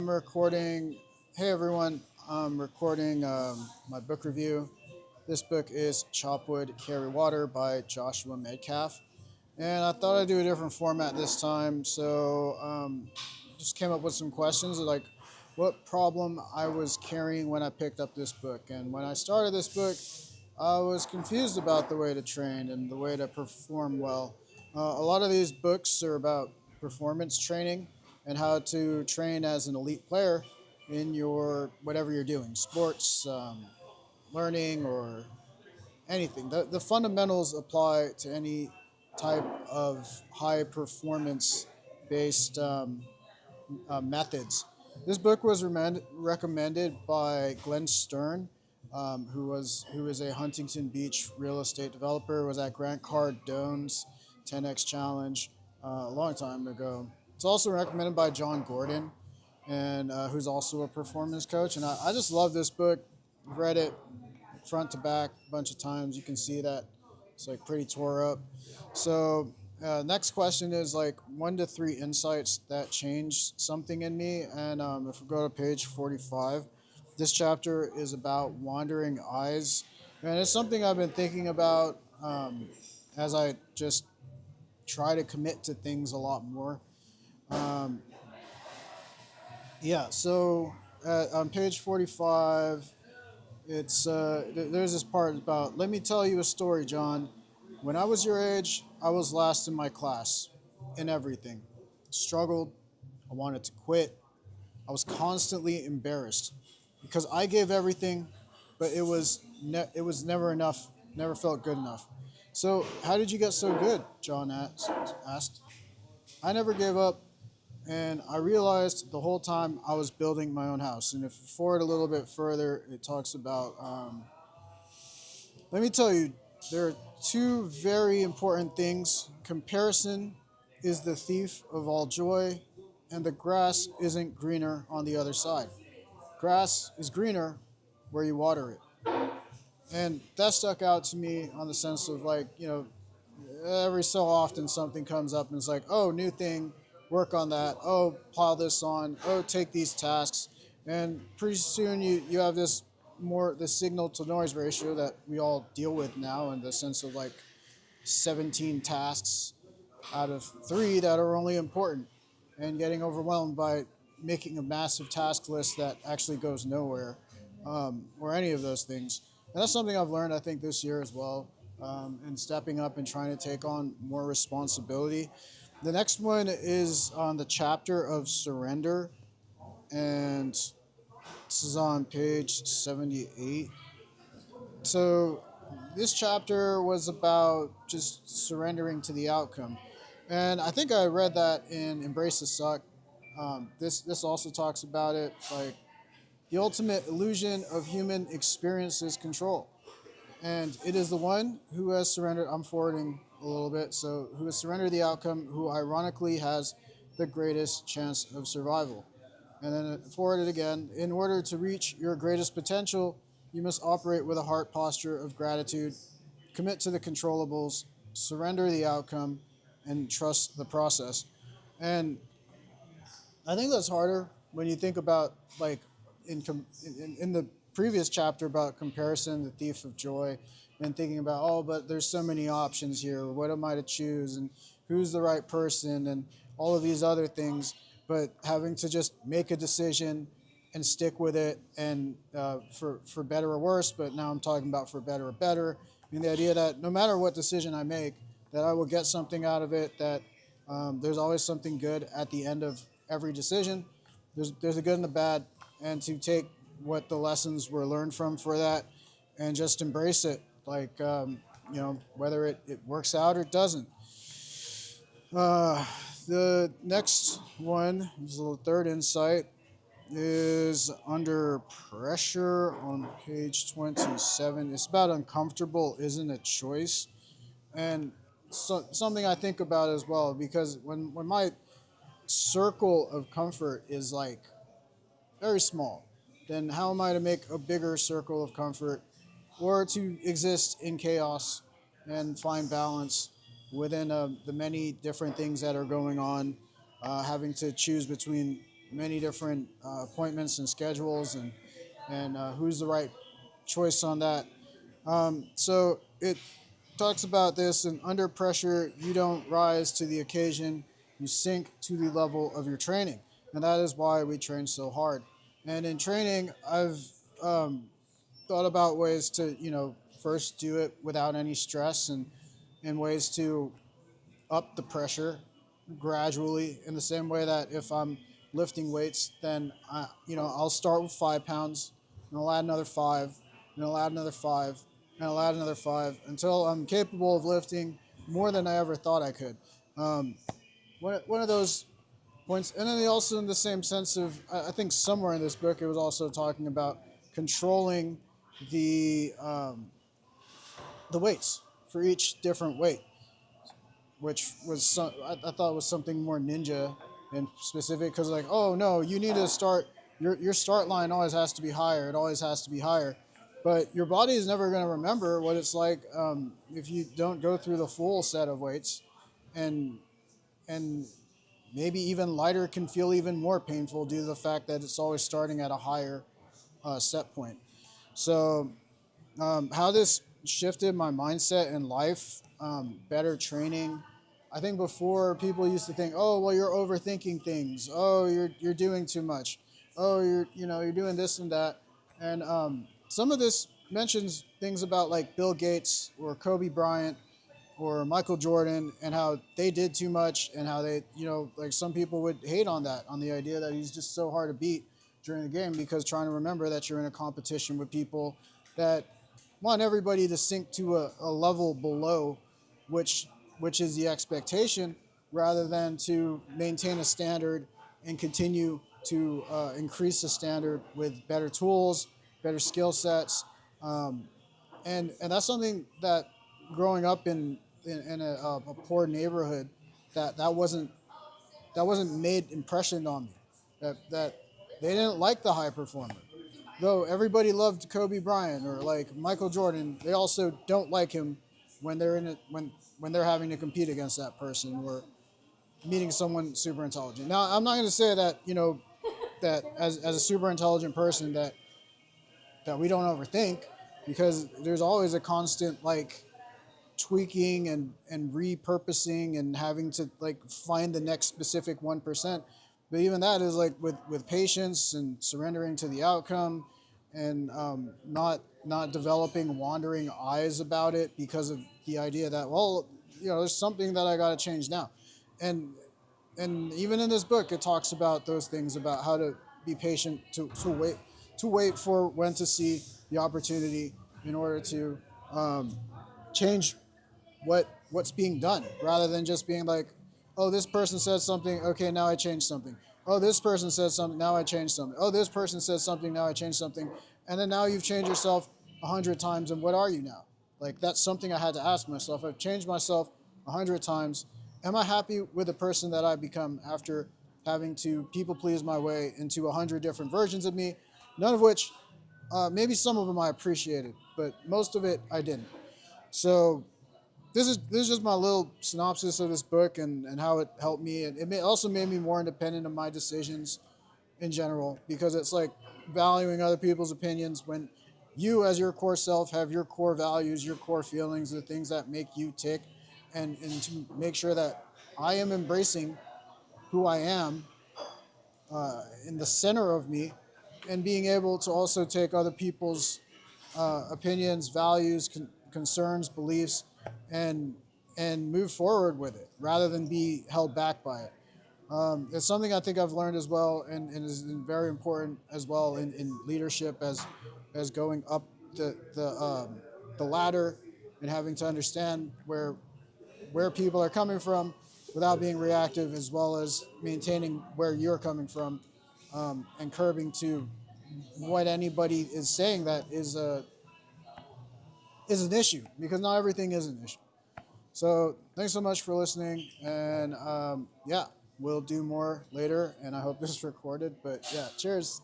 I'm recording. Hey everyone, I'm recording my book review. This book is Chopwood Carry Water by Joshua Medcalf. And I thought I'd do a different format this time. So just came up with some questions like what problem I was carrying when I picked up this book. And when I started this book, I was confused about the way to train and the way to perform well. A lot of these books are about performance training and how to train as an elite player in your whatever you're doing, sports, learning, or anything. The fundamentals apply to any type of high performance based methods. This book was recommended by Glenn Stern, who is a Huntington Beach real estate developer. Was at Grant Cardone's 10x Challenge a long time ago. It's also recommended by John Gordon, and who's also a performance coach. And I just love this book. I've read it front to back a bunch of times. You can see that it's like pretty tore up. So next question is like 1 to 3 insights that changed something in me. And if we go to page 45, this chapter is about wandering eyes. And it's something I've been thinking about as I just try to commit to things a lot more. Um, yeah, on page 45, there's this part about, let me tell you a story, John. When I was your age, I was last in my class in everything. Struggled, I wanted to quit. I was constantly embarrassed because I gave everything, but it was never enough, never felt good enough. So, how did you get so good? John asked. I never gave up, and I realized the whole time I was building my own house. And if you forward a little bit further, it talks about let me tell you, there are two very important things. Comparison is the thief of all joy, and the grass isn't greener on the other side. Grass is greener where you water it. And that stuck out to me on the sense of like, every so often something comes up and it's like, oh, new thing, work on that. Oh, pile this on. Oh, take these tasks. And pretty soon you have the signal to noise ratio that we all deal with now in the sense of like 17 tasks out of 3 that are only important and getting overwhelmed by making a massive task list that actually goes nowhere, or any of those things. And that's something I've learned, I think, this year as well, and stepping up and trying to take on more responsibility. The next one is on the chapter of surrender, and this is on page 78. So, this chapter was about just surrendering to the outcome. And I think I read that in Embrace the Suck. This also talks about it like the ultimate illusion of human experience is control, and it is the one who has surrendered. I'm forwarding a little bit, so who has surrendered the outcome, who ironically has the greatest chance of survival. And then forward it again. In order to reach your greatest potential, you must operate with a heart posture of gratitude, commit to the controllables, surrender the outcome, and trust the process. And I think that's harder when you think about like in the previous chapter about comparison, the thief of joy, and thinking about, oh, but there's so many options here. What am I to choose, and who's the right person, and all of these other things. But having to just make a decision and stick with it, and for better or worse. But now I'm talking about for better or better. And the idea that no matter what decision I make, that I will get something out of it. That there's always something good at the end of every decision. There's a good and a bad, and to take what the lessons were learned from for that, and just embrace it. Like whether it works out or it doesn't. Uh, the next one, is the third insight, is under pressure on page 27. It's about uncomfortable isn't a choice, and something I think about as well because when my circle of comfort is like very small, then how am I to make a bigger circle of comfort or to exist in chaos and find balance within the many different things that are going on, having to choose between many different appointments and schedules, and who's the right choice on that. So it talks about this, and under pressure, you don't rise to the occasion, you sink to the level of your training. And that is why we train so hard. And in training, I've um, thought about ways to, first do it without any stress, and ways to up the pressure gradually in the same way that if I'm lifting weights, then I'll start with 5 pounds, and I'll add another five, and I'll add another five, and I'll add another five until I'm capable of lifting more than I ever thought I could. Um, one of those points, and then also in the same sense of, I think somewhere in this book it was also talking about controlling the weights for each different weight, which was I thought was something more ninja and specific, because like, oh no, you need to start your start line always has to be higher, it always has to be higher, but your body is never going to remember what it's like if you don't go through the full set of weights, and and maybe even lighter can feel even more painful due to the fact that it's always starting at a higher set point. So how this shifted my mindset in life, better training. I think before people used to think, oh, well, you're overthinking things. Oh, you're doing too much. Oh, you're doing this and that. And some of this mentions things about like Bill Gates or Kobe Bryant or Michael Jordan, and how they did too much, and how they, like some people would hate on that, on the idea that he's just so hard to beat during the game, because trying to remember that you're in a competition with people that want everybody to sink to a level below, which which is the expectation, rather than to maintain a standard and continue to increase the standard with better tools, better skill sets, um, and that's something that growing up in a poor neighborhood, that wasn't made impression on me, that they didn't like the high performer, though everybody loved Kobe Bryant or like Michael Jordan. They also don't like him when they're in it when they're having to compete against that person, or meeting someone super intelligent. Now, I'm not going to say that, that as a super intelligent person, that we don't overthink, because there's always a constant like tweaking and repurposing and having to like find the next specific 1%. But even that is like with patience and surrendering to the outcome, and not developing wandering eyes about it because of the idea that, well, there's something that I got to change now. And and even in this book it talks about those things, about how to be patient, to wait for when to see the opportunity in order to change what's being done, rather than just being like, oh, this person said something, okay, now I change something. Oh, this person said something, now I change something. Oh, this person said something, now I change something. And then now you've changed yourself 100 times, and what are you now? Like, that's something I had to ask myself. I've changed myself 100 times. Am I happy with the person that I become after having to people please my way into 100 different versions of me, none of which, maybe some of them I appreciated, but most of it I didn't. So this is just my little synopsis of this book, and how it helped me, and also made me more independent of my decisions in general, because it's like valuing other people's opinions when you, as your core self, have your core values, your core feelings, the things that make you tick, and to make sure that I am embracing who I am, in the center of me, and being able to also take other people's opinions, values, concerns, beliefs, and and move forward with it rather than be held back by it. It's something I think I've learned as well, and is very important as well in leadership, as going up the ladder, and having to understand where people are coming from without being reactive, as well as maintaining where you're coming from, and curbing to what anybody is saying that is an issue, because not everything is an issue. So thanks so much for listening, and yeah, we'll do more later, and I hope this is recorded. But yeah, cheers.